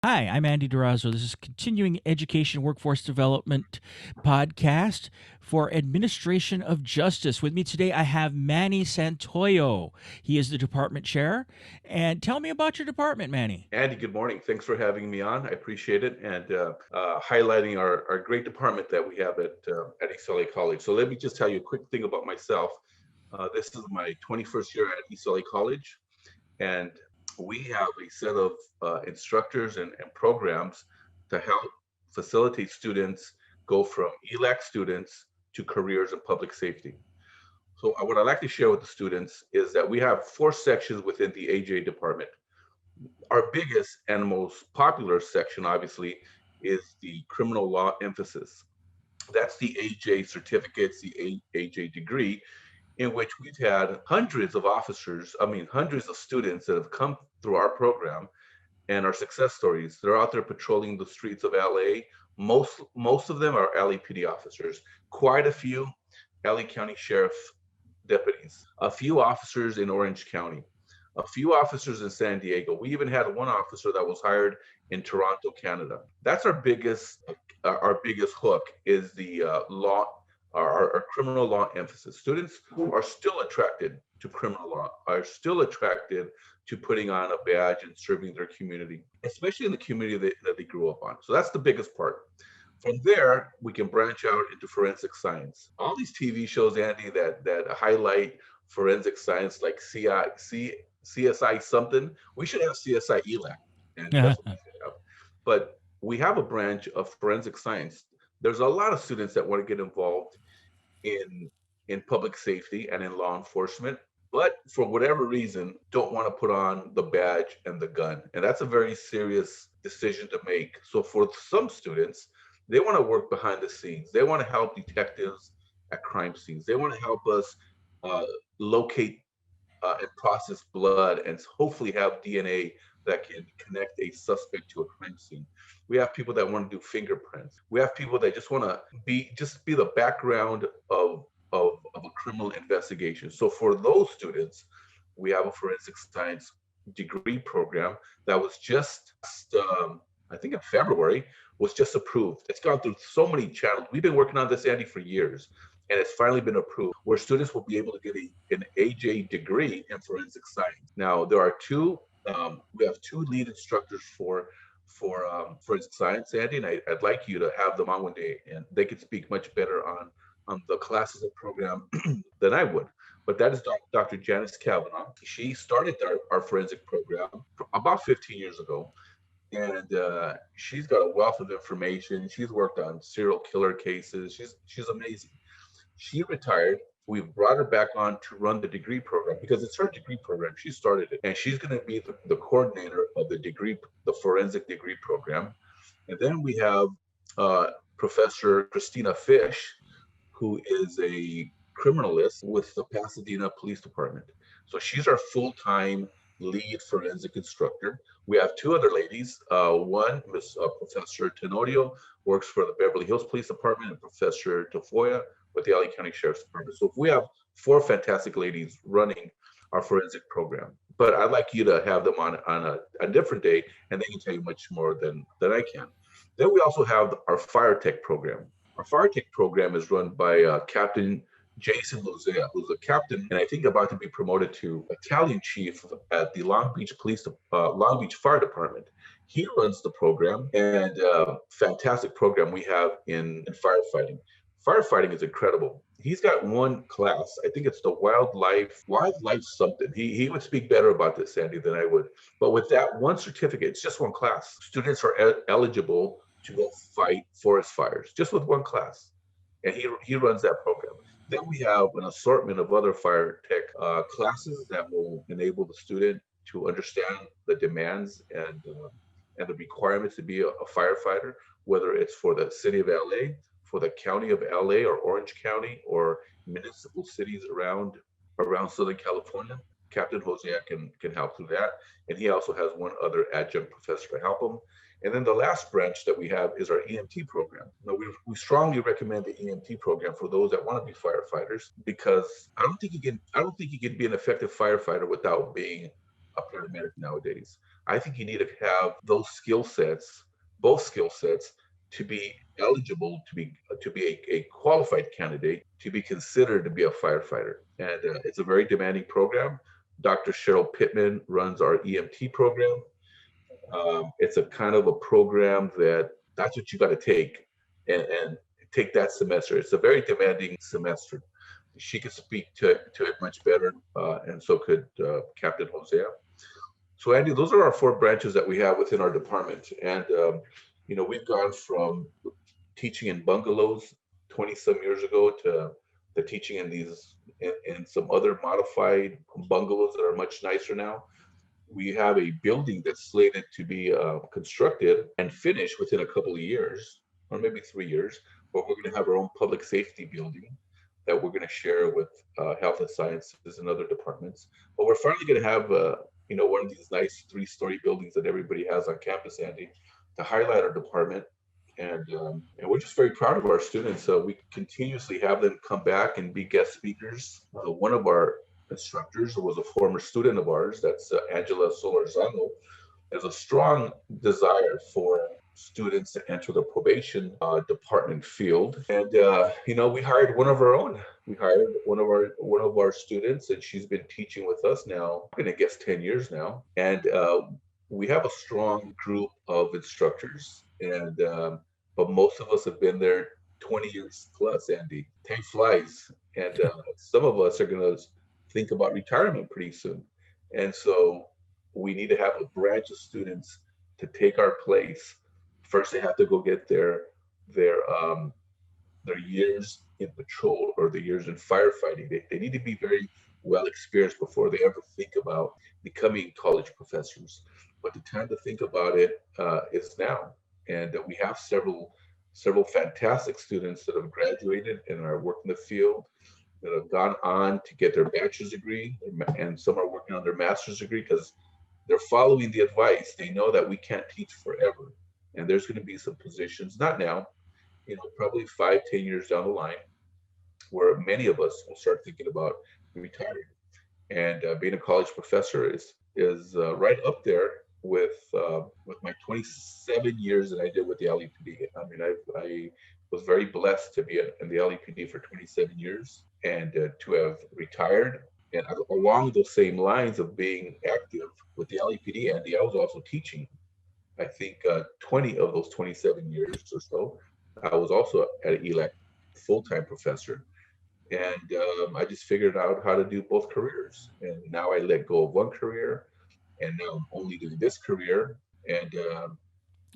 Hi, I'm Andy Durazo. This is Continuing Education Workforce Development podcast for Administration of Justice. With me today, I have Manny Santoyo. He is the department chair. And tell me about your department, Manny. Andy, good morning. Thanks for having me on. I appreciate it and highlighting our great department that we have at East LA College. So let me just tell you a quick thing about myself. This is my 21st year at East LA College, and we have a set of instructors and programs to help facilitate students go from ELAC students to careers in public safety. So what I'd like to share with the students is that we have four sections within the AJ department. Our biggest and most popular section, obviously, is the criminal law emphasis. That's the AJ certificates, the AJ degree, in which we've had hundreds of officers, hundreds of students that have come through our program and our success stories. They're out there patrolling the streets of LA. Most of them are LAPD officers, quite a few LA County Sheriff deputies, a few officers in Orange County, a few officers in San Diego. We even had one officer that was hired in Toronto, Canada. That's our biggest hook is the law, our criminal law emphasis. Students are still attracted to criminal law, are still attracted to putting on a badge and serving their community, especially in the community that they grew up on. So that's the biggest part. From there, we can branch out into forensic science. All these TV shows, Andy, that highlight forensic science like CSI something. We should have CSI ELAC, and that's what we should have. But we have a branch of forensic science. There's a lot of students that want to get involved in in public safety and in law enforcement, but for whatever reason, don't want to put on the badge and the gun. And that's a very serious decision to make. So for some students, they want to work behind the scenes. They want to help detectives at crime scenes. They want to help us uh, locate and process blood and hopefully have DNA that can connect a suspect to a crime scene. We have people that want to do fingerprints. We have people that just want to be the background of a criminal investigation. So for those students, we have a forensic science degree program that was just I think in February was just approved. It's gone through so many channels. We've been working on this, Andy, for years, and it's finally been approved where students will be able to get an AJ degree in forensic science. Now, we have two lead instructors for forensic science, Andy, and I'd like you to have them on one day, and they could speak much better on the classes and program than I would. But that is Dr. Janice Kavanaugh. She started our forensic program about 15 years ago, and she's got a wealth of information. She's worked on serial killer cases. She's amazing. She retired. We've brought her back on to run the degree program because it's her degree program. She started it, and she's going to be the coordinator of the forensic degree program. And then we have Professor Christina Fish, who is a criminalist with the Pasadena Police Department. So she's our full-time lead forensic instructor. We have two other ladies. One, Professor Tenorio, works for the Beverly Hills Police Department, and Professor Tafoya with the LA County Sheriff's Department. So we have four fantastic ladies running our forensic program. But I'd like you to have them on a different day, and they can tell you much more than I can. Then we also have our fire tech program. Our fire tech program is run by Captain Jason Lozea, who's a captain and I think about to be promoted to battalion chief at the Long Beach Fire Department. He runs the program, and fantastic program we have in firefighting. Firefighting is incredible. He's got one class. I think it's the wildlife something. He would speak better about this, Sandy, than I would. But with that one certificate, it's just one class. Students are eligible to go fight forest fires just with one class, and he runs that program. Then we have an assortment of other fire tech classes that will enable the student to understand the demands and the requirements to be a firefighter, whether it's for the city of LA, for the county of LA or Orange County, or municipal cities around Southern California. Captain Hosea can help through that, and he also has one other adjunct professor to help him. And then the last branch that we have is our EMT program. Now, we strongly recommend the EMT program for those that want to be firefighters because I don't think you can be an effective firefighter without being a paramedic nowadays. I think you need to have those skill sets, both skill sets, to be eligible to be a qualified candidate to be considered to be a firefighter. And it's a very demanding program. Dr. Cheryl Pittman runs our EMT program. It's a kind of a program that's what you got to take and take that semester. It's a very demanding semester. She could speak to it much better, and so could Captain Hosea. So, Andy, those are our four branches that we have within our department. And, we've gone from teaching in bungalows 20 some years ago to teaching in in some other modified bungalows that are much nicer now. We have a building that's slated to be constructed and finished within a couple of years, or maybe 3 years, but we're going to have our own public safety building that we're going to share with health and sciences and other departments. But we're finally going to have, one of these nice 3-story buildings that everybody has on campus, Andy, to highlight our department. And we're just very proud of our students. We continuously have them come back and be guest speakers. One of our instructors was a former student of ours. That's Angela Solorzano. Has a strong desire for students to enter the probation department field, and we hired one of our own. We hired one of our students, and she's been teaching with us now. I'm gonna guess 10 years now, and we have a strong group of instructors, and but most of us have been there 20 years plus. Andy, time flies, and some of us are gonna think about retirement pretty soon, and so we need to have a branch of students to take our place. First, they have to go get their years in patrol or the years in firefighting. They need to be very well experienced before they ever think about becoming college professors. But the time to think about it is now, and we have several fantastic students that have graduated and are working the field, that have gone on to get their bachelor's degree, and some are working on their master's degree because they're following the advice. They know that we can't teach forever. And there's going to be some positions, not now, probably 5-10 years down the line, where many of us will start thinking about retiring. And being a college professor is right up there with my 27 years that I did with the LEPD. I mean, I was very blessed to be in the LEPD for 27 years and to have retired. And along those same lines of being active with the LEPD, Andy, I was also teaching. I think 20 of those 27 years or so, I was also at ELAC full-time professor. And I just figured out how to do both careers. And now I let go of one career, and now I'm only doing this career. And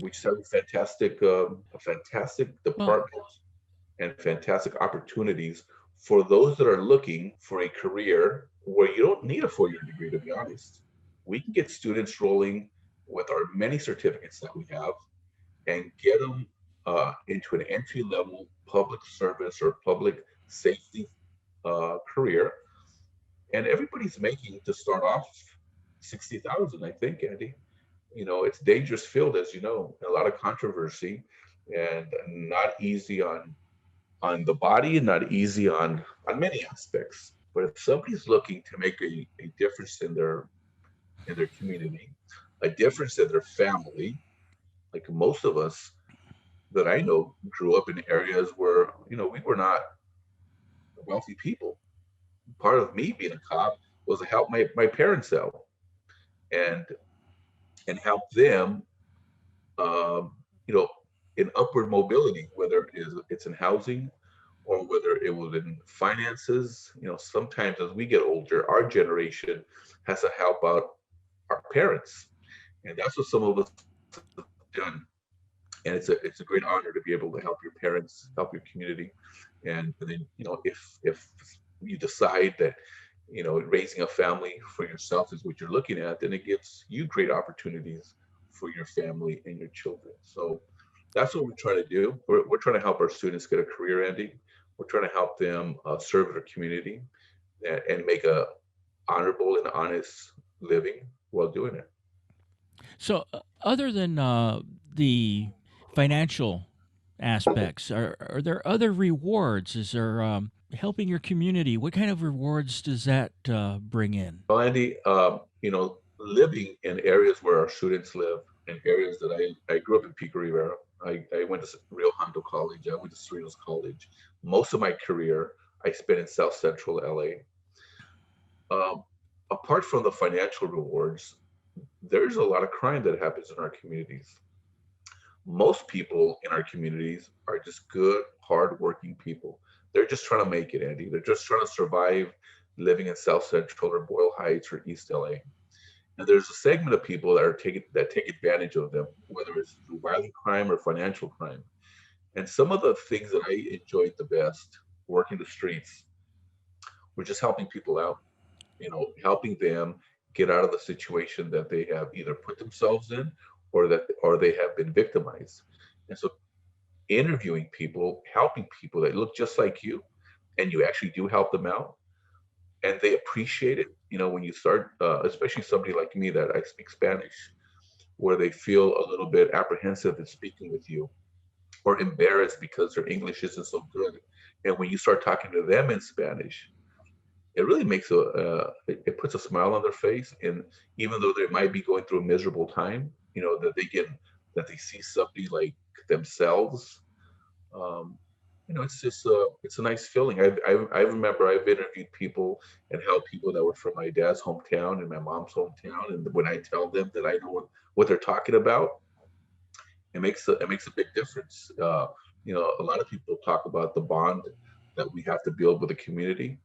we just have a fantastic Well, department and fantastic opportunities for those that are looking for a career where you don't need a 4-year degree, to be honest. We can get students rolling with our many certificates that we have and get them into an entry level public service or public safety career. And everybody's making, to start off, 60,000, I think, Andy. It's a dangerous field, as you know, a lot of controversy, and not easy on the body, and not easy on many aspects. But if somebody's looking to make a difference in their community, a difference in their family, like most of us that I know grew up in areas where we were not wealthy people. Part of me being a cop was to help my parents out and help them, um, you know, in upward mobility, whether it's in housing or whether it was in finances. Sometimes as we get older, our generation has to help out our parents, and that's what some of us have done. And it's a great honor to be able to help your parents, help your community, and then if you decide that raising a family for yourself is what you're looking at, then it gives you great opportunities for your family and your children. So that's what we're trying to do. We're trying to help our students get a career, Andy. We're trying to help them serve their community and make a honorable and honest living while doing it. so other than the financial aspects, are there other rewards? Is there helping your community? What kind of rewards does that bring in? Well, Andy, living in areas where our students live, in areas that I grew up in Pico Rivera. I went to Rio Hondo College. I went to Cerritos College. Most of my career I spent in South Central LA. Um, Apart from the financial rewards, there's a lot of crime that happens in our communities. Most people in our communities are just good, hardworking people. They're just trying to make it, Andy. They're just trying to survive living in South Central or Boyle Heights or East LA. And there's a segment of people that take advantage of them, whether it's through violent crime or financial crime. And some of the things that I enjoyed the best working the streets were just helping people out, helping them get out of the situation that they have either put themselves in or they have been victimized. And so interviewing people, helping people that look just like you, and you actually do help them out, and they appreciate it. When you start, especially somebody like me that I speak Spanish, where they feel a little bit apprehensive in speaking with you or embarrassed because their English isn't so good. And when you start talking to them in Spanish, it really it puts a smile on their face. And even though they might be going through a miserable time, that they see somebody like themselves. Um, it's a nice feeling. I remember I've interviewed people and helped people that were from my dad's hometown and my mom's hometown, and when I tell them that I know what they're talking about, it makes a big difference. A lot of people talk about the bond that we have to build with the community.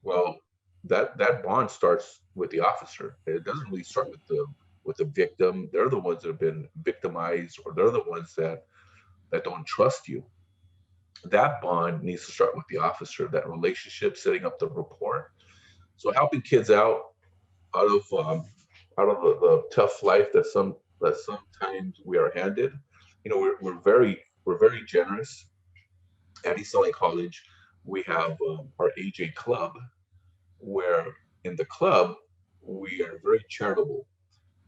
Well, that bond starts with the officer. It doesn't really start with the victim. They're the ones that have been victimized, or they're the ones that don't trust you. That bond needs to start with the officer. That relationship, setting up the rapport. So helping kids out of the tough life that sometimes we are handed. We're very generous at East LA College. We have our AJ Club, where in the club we are very charitable.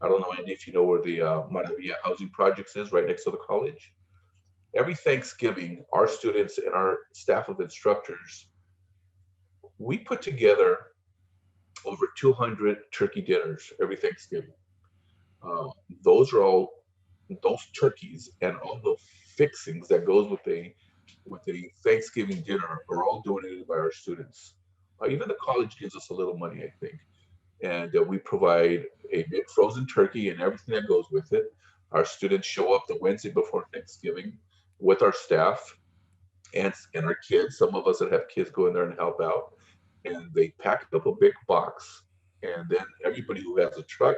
I don't know, Andy, if you know where the Maravilla Housing Projects is, right next to the college. Every Thanksgiving, our students and our staff of instructors, we put together over 200 turkey dinners every Thanksgiving. Uh, those are all those turkeys and all the fixings that goes with a Thanksgiving dinner are all donated by our students. Even the college gives us a little money, I think, and we provide a big frozen turkey and everything that goes with it. Our students show up the Wednesday before Thanksgiving with our staff and our kids. Some of us that have kids go in there and help out, and they pack up a big box, and then everybody who has a truck,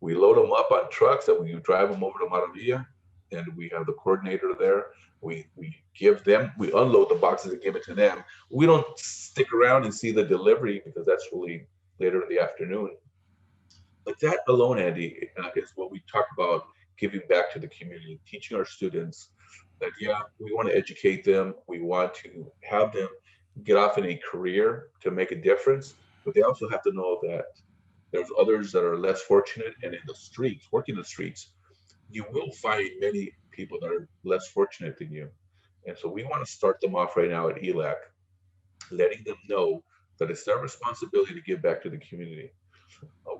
we load them up on trucks and we drive them over to Maravilla, and we have the coordinator there. We unload the boxes and give it to them. We don't stick around and see the delivery because that's really later in the afternoon. But that alone, Andy, is what we talk about, giving back to the community, teaching our students that, yeah, we want to educate them. We want to have them get off in a career to make a difference, but they also have to know that there's others that are less fortunate, and in the streets, working the streets, you will find many people that are less fortunate than you. And so we want to start them off right now at ELAC, letting them know that it's their responsibility to give back to the community.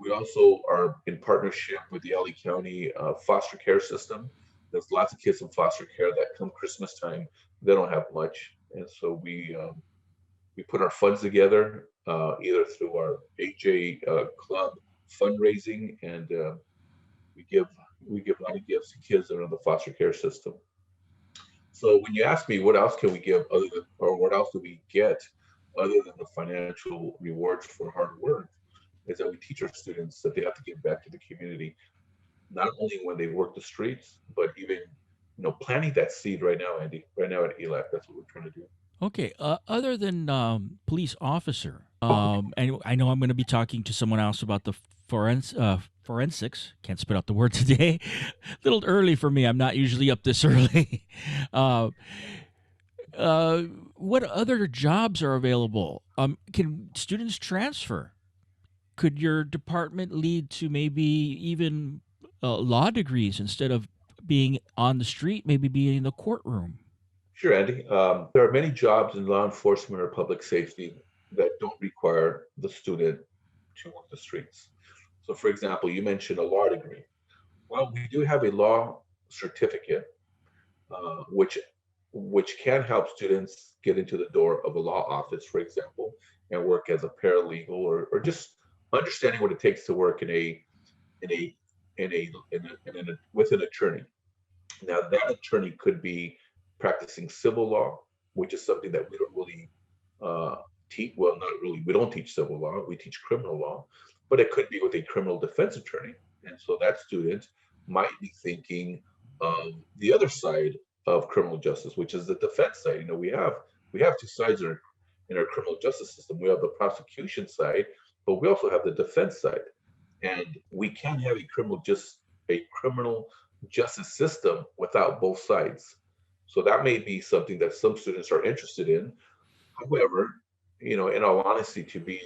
We also are in partnership with the LA County foster care system. There's lots of kids in foster care that come Christmas time, they don't have much, and so we put our funds together either through our AJ Club fundraising, and we give we give a lot of gifts to kids that are in the foster care system. So when you ask me what else can we give other than, or what else do we get other than the financial rewards for hard work, is that we teach our students that they have to give back to the community, not only when they work the streets, but even planting that seed right now, Andy. Right now at ELAC, that's what we're trying to do. Okay, other than police officer, and I know I'm going to be talking to someone else about the forensics. Can't spit out the word today. A little early for me. I'm not usually up this early. uh, uh, what other jobs are available? Can students transfer? Could your department lead to maybe even law degrees instead of being on the street, maybe being in the courtroom? Sure, Andy. There are many jobs in law enforcement or public safety that don't require the student to work the streets. So, for example, you mentioned a law degree. Well, we do have a law certificate, which can help students get into the door of a law office, for example, and work as a paralegal, or just understanding what it takes to work in a with an attorney. Now, that attorney could be practicing civil law, which is something that we don't really uh, teach. Well, not really. We don't teach civil law. We teach criminal law, but it could be with a criminal defense attorney. And so that student might be thinking of the other side of criminal justice, which is the defense side. We have two sides in our criminal justice system. We have the prosecution side, but we also have the defense side, and we can't have a criminal justice system without both sides. So that may be something that some students are interested in. However, in all honesty, to be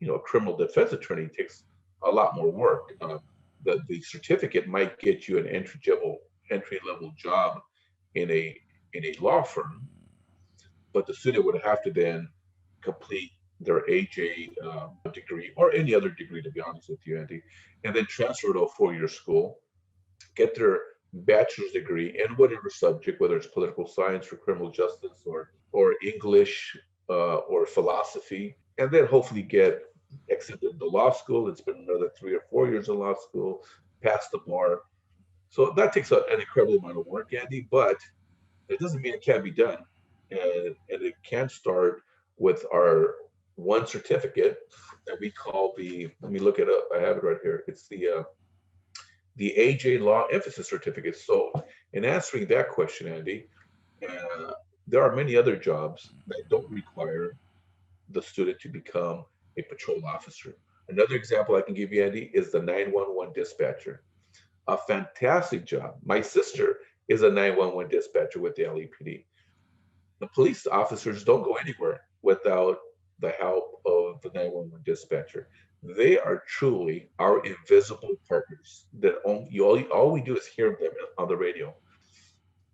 a criminal defense attorney takes a lot more work. The certificate might get you an entry level job in a law firm, but the student would have to then complete their AJ degree or any other degree, to be honest with you, Andy, and then transfer to a 4-year school, get their bachelor's degree in whatever subject, whether it's political science or criminal justice or English or philosophy, and then hopefully get accepted into law school and spend another 3 or 4 years in law school, pass the bar. So that takes an incredible amount of work, Andy, but it doesn't mean it can't be done. And it can start with our one certificate that we call let me look it up. I have it right here. It's the AJ Law Emphasis Certificate. So, in answering that question, Andy, uh, there are many other jobs that don't require the student to become a patrol officer. Another example I can give you, Andy, is the 911 dispatcher. A fantastic job. My sister is a 911 dispatcher with the LAPD. The police officers don't go anywhere without the help of the 911 dispatcher. They are truly our invisible partners that all we do is hear them on the radio.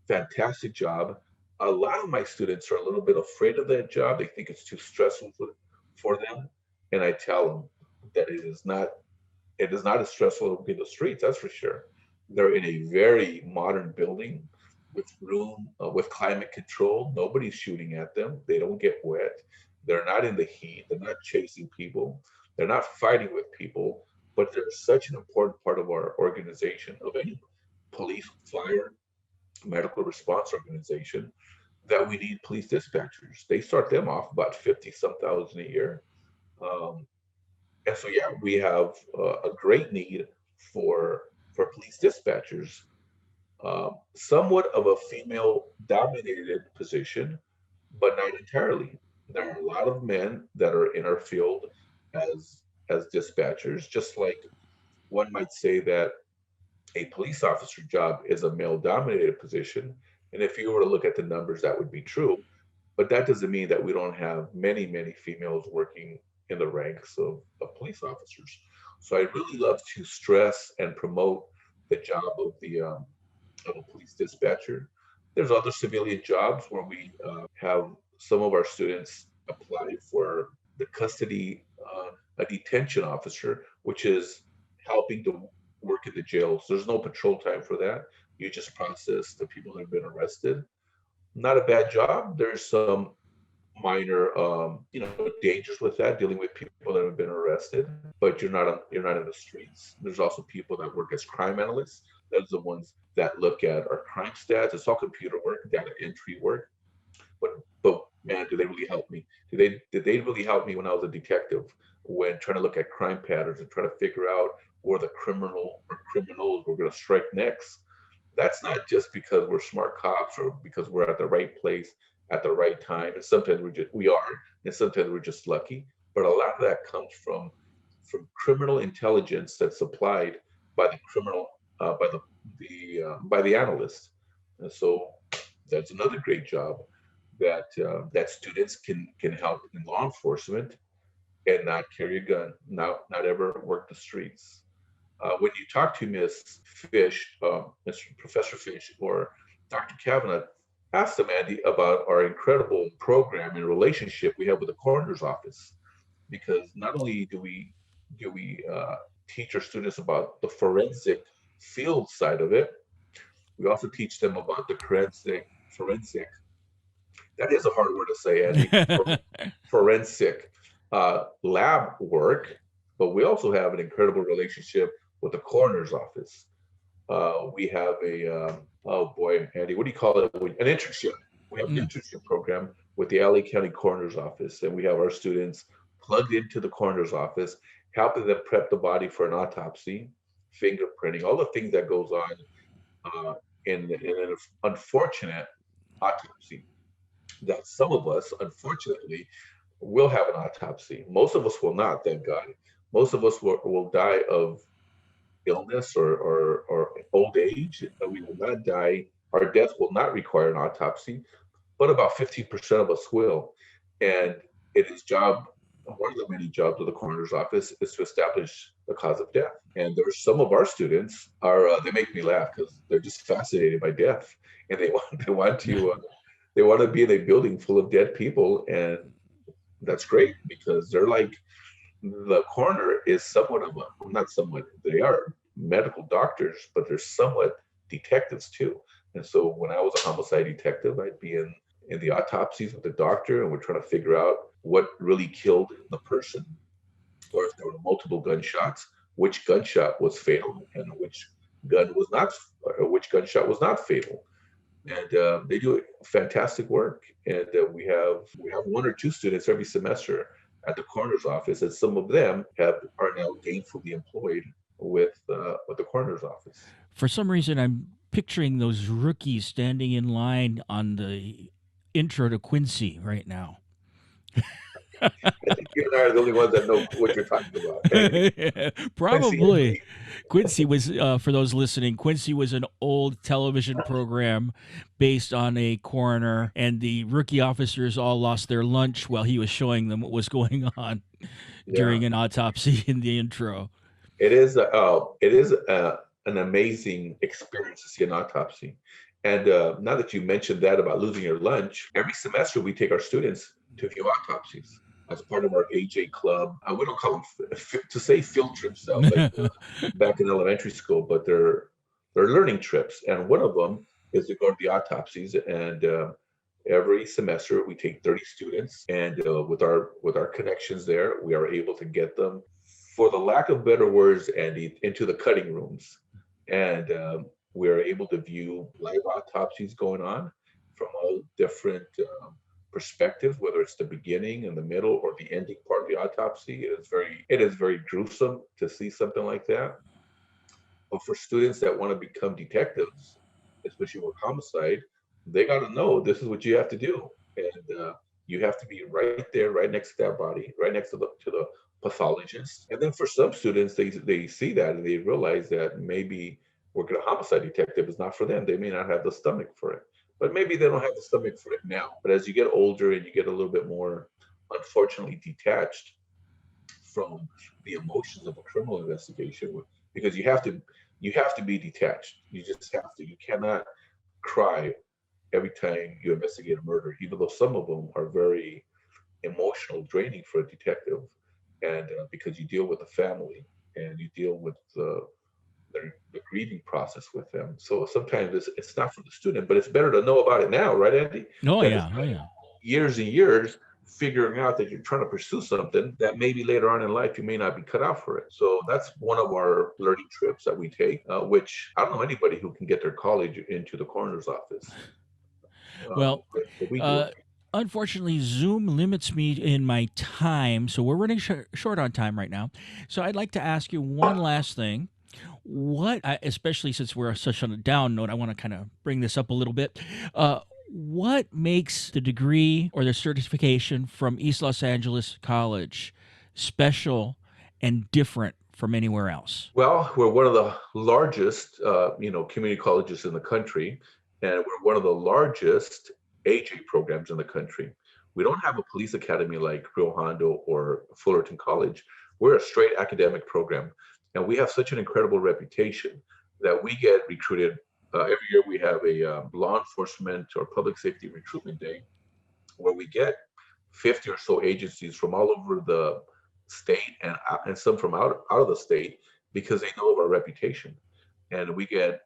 Fantastic job. A lot of my students are a little bit afraid of that job. They think it's too stressful for them. And I tell them that it is not as stressful in the streets, that's for sure. They're in a very modern building with climate control. Nobody's shooting at them. They don't get wet. They're not in the heat. They're not chasing people. They're not fighting with people. But they're such an important part of our organization, of any police, fire, medical response organization, that we need police dispatchers. They start them off about 50 some thousand a year. Um, and so, yeah, we have a great need for police dispatchers, somewhat of a female dominated position, but not entirely. There are a lot of men that are in our field as dispatchers, just like one might say that a police officer job is a male dominated position. And if you were to look at the numbers, that would be true. But that doesn't mean that we don't have many, many females working in the ranks of police officers. So I really love to stress and promote the job of a police dispatcher. There's other civilian jobs where we have some of our students apply for the custody, a detention officer, which is helping to work in the jails. There's no patrol time for that. You just process the people that have been arrested. Not a bad job. There's some minor, dangers with that, dealing with people that have been arrested, but you're not in the streets. There's also people that work as crime analysts. Those are the ones that look at our crime stats. It's all computer work, data entry work. But man, do they really help me? Did they really help me when I was a detective, when trying to look at crime patterns and trying to figure out where the criminal or criminals were going to strike next? That's not just because we're smart cops or because we're at the right place at the right time. And sometimes we are, and sometimes we're just lucky. But a lot of that comes from criminal intelligence that's supplied by the criminal by the analyst. And so that's another great job that students can help in law enforcement and not carry a gun, not ever work the streets. When you talk to Miss Fish, Mr. Professor Fish, or Dr. Kavanaugh, ask them, Andy, about our incredible program and relationship we have with the coroner's office. Because not only do we teach our students about the forensic field side of it. We also teach them about the forensic. That is a hard word to say, Andy. Forensic lab work, but we also have an incredible relationship with the coroner's office. We have oh boy, Andy, what do you call it? An internship. We have an Mm. internship program with the LA County Coroner's Office, and we have our students plugged into the coroner's office, helping them prep the body for an autopsy, fingerprinting, all the things that goes on uh, in an unfortunate autopsy. That some of us, unfortunately, will have an autopsy. Most of us will not, thank God. Most of us will die of illness or old age. We will not die. Our death will not require an autopsy, but about 15% of us will. And it is one of the many jobs of the coroner's office is to establish the cause of death. And there's some of our students they make me laugh because they're just fascinated by death, and they want to be in a building full of dead people, and that's great because they're like the coroner is somewhat of a not somewhat they are medical doctors, but they're somewhat detectives too. And so when I was a homicide detective, I'd be in the autopsies with the doctor, and we're trying to figure out what really killed the person, or if there were multiple gunshots, which gunshot was fatal and which gunshot was not fatal. And they do fantastic work. And we have one or two students every semester at the coroner's office, and some of them are now gainfully employed with the coroner's office. For some reason, I'm picturing those rookies standing in line on the intro to Quincy right now. I think you and I are the only ones that know what you're talking about. Andy, Quincy Probably. Henry. Quincy was, for those listening, Quincy was an old television program based on a coroner, and the rookie officers all lost their lunch while he was showing them what was going on Yeah, during an autopsy in the intro. it is an amazing experience to see an autopsy. And now that you mentioned that about losing your lunch, every semester we take our students to view autopsies as part of our AJ club. We don't call them to say field trips sounds like back in elementary school, but they're learning trips. And one of them is to go to the autopsies. And every semester we take 30 students, and with our connections there, we are able to get them, for the lack of better words, Andy, into the cutting rooms. And we're able to view live autopsies going on from all different perspectives, whether it's the beginning and the middle or the ending part of the autopsy. It is very gruesome to see something like that. But for students that want to become detectives, especially with homicide, they got to know this is what you have to do, and you have to be right there, right next to that body, right next to the pathologist. And then for some students, they see that and they realize that maybe working a homicide detective is not for them. They may not have the stomach for it, but maybe they don't have the stomach for it now. But as you get older and you get a little bit more, unfortunately, detached from the emotions of a criminal investigation, because you have to be detached. You just have to. You cannot cry every time you investigate a murder, even though some of them are very emotional, draining for a detective, and because you deal with the family and you deal with the grieving process with them. So sometimes it's not for the student, but it's better to know about it now, right, Andy? Oh, Than to yeah. Oh, spend yeah. years and years figuring out that you're trying to pursue something that maybe later on in life you may not be cut out for it. So that's one of our learning trips that we take, which I don't know anybody who can get their college into the coroner's office, Well, but we do uh, it. unfortunately, Zoom limits me in my time, so we're running short on time right now. So I'd like to ask you one last thing. Especially since we're such on a down note, I want to kind of bring this up a little bit. What makes the degree or the certification from East Los Angeles College special and different from anywhere else? Well, we're one of the largest, community colleges in the country, and we're one of the largest AJ programs in the country. We don't have a police academy like Rio Hondo or Fullerton College. We're a straight academic program, and we have such an incredible reputation that we get recruited. Every year we have a law enforcement or public safety recruitment day where we get 50 or so agencies from all over the state and some from out of the state because they know of our reputation. And we get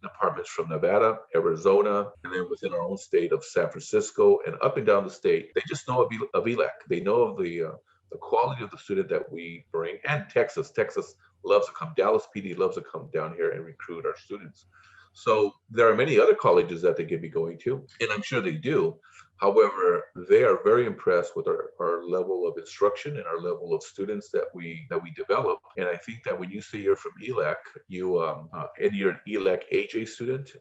departments from Nevada, Arizona, and then within our own state of San Francisco and up and down the state. They just know of ELAC. They know of the quality of the student that we bring. And Texas. Texas loves to come. Dallas PD loves to come down here and recruit our students. So there are many other colleges that they could be going to, and I'm sure they do. However, they are very impressed with our level of instruction and our level of students that we develop. And I think that when you say you're from ELAC, and you're an ELAC AJ student,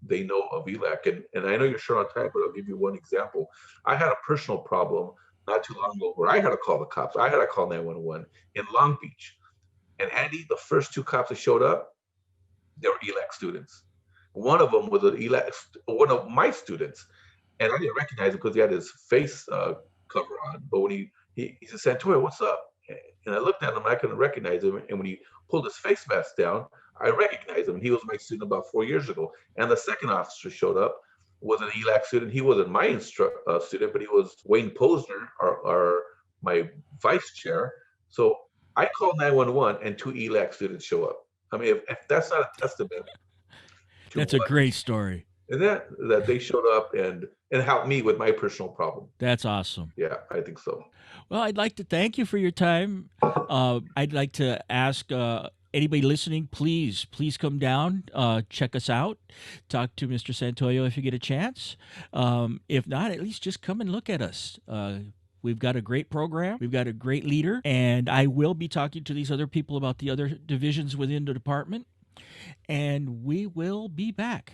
they know of ELAC. And I know you're short on time, but I'll give you one example. I had a personal problem not too long ago where I had to call the cops. I had to call 911 in Long Beach. And Andy, the first two cops that showed up, they were ELAC students. One of them was one of my students, and I didn't recognize him because he had his face cover on. But when he said, "Santoyo, what's up?" And I looked at him, I couldn't recognize him. And when he pulled his face mask down, I recognized him. He was my student about 4 years ago. And the second officer showed up, was an ELAC student. He wasn't my student, but he was Wayne Posner, my vice chair. So I called 911, and two ELAC students show up. I mean, if that's not a testament to That's a great story. and that they showed up and helped me with my personal problem. That's awesome. Yeah, I think so. Well, I'd like to thank you for your time. I'd like to ask anybody listening, please come down, check us out, talk to Mr. Santoyo if you get a chance. If not, at least just come and look at us. We've got a great program. We've got a great leader. And I will be talking to these other people about the other divisions within the department. And we will be back.